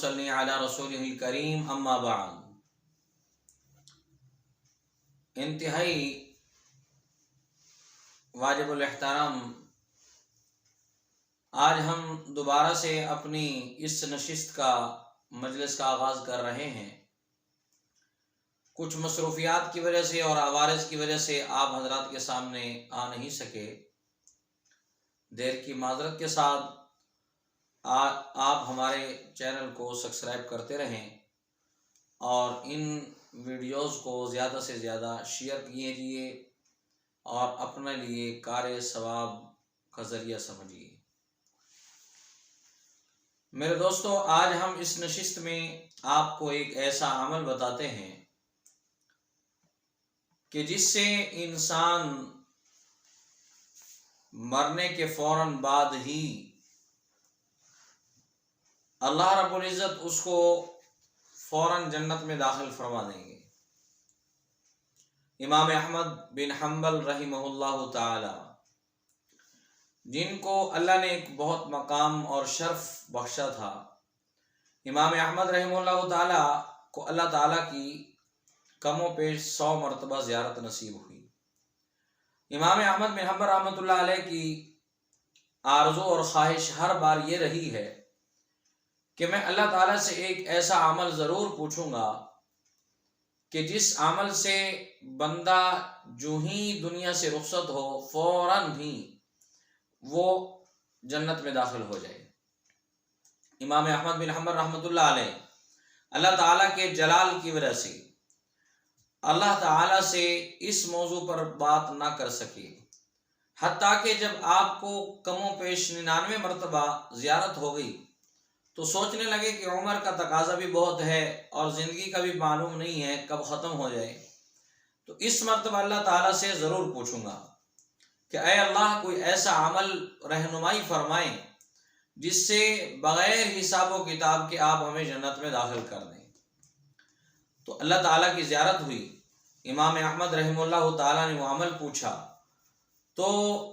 नुसल्ली अला रसूलिहिल करीम अम्मा बाद। इंतहाई वाजिबुल एहतराम, आज हम दोबारा से अपनी इस नशिस्त का मजलिस का आगाज़ कर रहे हैं। कुछ मसरूफियात की वजह से और आवारिस की वजह से आप हजरात के सामने आ नहीं सके। देर की माजरत के साथ आप हमारे चैनल को सब्सक्राइब करते रहें और इन वीडियोस को ज़्यादा से ज़्यादा शेयर कीजिए और अपने लिए कार सवाब का ज़रिया समझिए। मेरे दोस्तों, आज हम इस नशिस्त में आपको एक ऐसा अमल बताते हैं कि जिससे इंसान मरने के फौरन बाद ही अल्लाह रब्बुल इज़्ज़त उसको फौरन जन्नत में दाखिल फरमा देंगे। इमाम अहमद बिन हम्बल रहिमहुल्लाह ताला, जिनको अल्लाह ने एक बहुत मकाम और शर्फ बख्शा था, इमाम अहमद रहिमहुल्लाह ताला को अल्लाह ताला की कमो पेश 100 मरतबा ज़ियारत नसीब हुई। इमाम अहमद बिन हम्बल रहमतुल्लाह अलैह की आरज़ू और ख्वाहिश हर बार ये रही है कि मैं अल्लाह ताला से एक ऐसा अमल ज़रूर पूछूंगा कि जिस अमल से बंदा जो ही दुनिया से रुखसत हो फौरन ही वो जन्नत में दाखिल हो जाए। इमाम अहमद बिन हम्बल रहमतुल्लाह अलैह अल्लाह ताला के जलाल की वजह से अल्लाह ताला से इस मौजू पर बात ना कर सके, हत्ता कि जब आपको कमो पेश 99 मरतबा ज़ियारत हो गई तो सोचने लगे कि उम्र का तकाजा भी बहुत है और ज़िंदगी का भी मालूम नहीं है कब ख़त्म हो जाए। तो इस मरतबा अल्लाह ताला से ज़रूर पूछूंगा कि ऐ अल्लाह, कोई ऐसा अमल रहनुमाई फरमाएं जिससे बग़ैर हिसाब व किताब के आप हमें जन्नत में दाखिल कर दें। तो अल्लाह ताला की ज़ियारत हुई। इमाम अहमद रहमतुल्लाह ताला ने वो अमल पूछा तो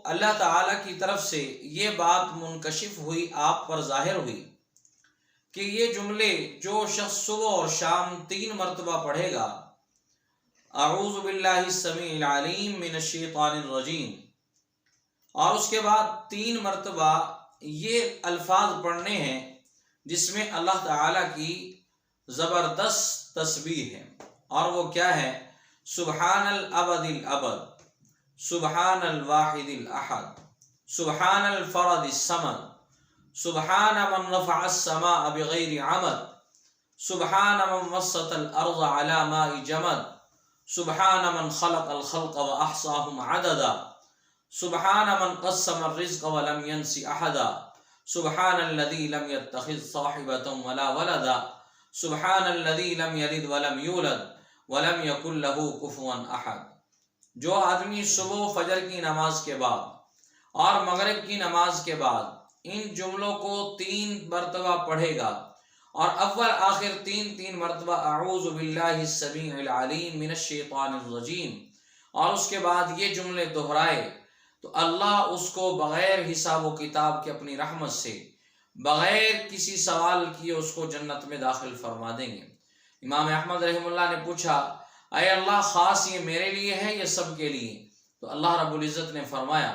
अल्लाह ताला की तरफ से ये बात मुनकशिफ हुई, आप पर ज़ाहिर हुई कि ये जुमले जो शख्स सुबह और शाम 3 मरतबा पढ़ेगा, अऊज़ु बिल्लाहि समीइल अलीम मिनश शैतानिर रजीम, और उसके बाद 3 मरतबा ये अल्फाज पढ़ने हैं जिसमें अल्लाह ताला की ज़बरदस्त तस्बीह है। और वो क्या है? सुबहानल अबदिल अबद, सुबहानल वाहिदिल अहद, सुबहानल फरदिस समद, सुबहान मन रफ़अस समाअ बिग़ैरि अमद, सुबहान मन वस्सतल अर्ज़ अला माइ जमद, सुबहान मन ख़लक़ल ख़ल्क़ व अहसाहुम अददा, सुबहान मन क़स्समर रिज़्क़ व लम यंसि अहदा, सुबहानल्लज़ी लम यत्तख़िज़ साहिबतन वला वलदा, सुबहानल्लज़ी लम यलिद व लम यूलद व लम यकुल लहू कुफ़ुवन अहद। जो आदमी सुबह फजर की नमाज के बाद और मगरिब की नमाज के बाद इन जुमलों को 3 मरतबा पढ़ेगा और अव्वल आखिर 3 मरतबा अऊज़ु बिल्लाहि समीइल अलीम मिनश शैतानिर रजीम और उसके बाद ये जुमले दोहराए तो अल्लाह उसको बग़ैर हिसाब व किताब के अपनी रहमत से बग़ैर किसी सवाल किए उसको जन्नत में दाखिल फरमा देंगे। इमाम अहमद रहमतुल्लाह ने पूछा, अय अल्लाह, ख़ास ये मेरे लिए है या सब के लिए? तो अल्लाह रब्बुल इज़्ज़त ने फरमाया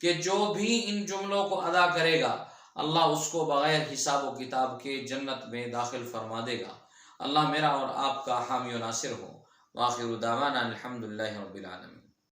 कि जो भी इन जुमलों को अदा करेगा अल्लाह उसको बग़ैर हिसाब व किताब के जन्नत में दाखिल फरमा देगा। अल्लाह मेरा और आपका हामी व नासिर हो। वाखिरु दावाना अल्हम्दुलिल्लाहि रब्बिल आलमीन।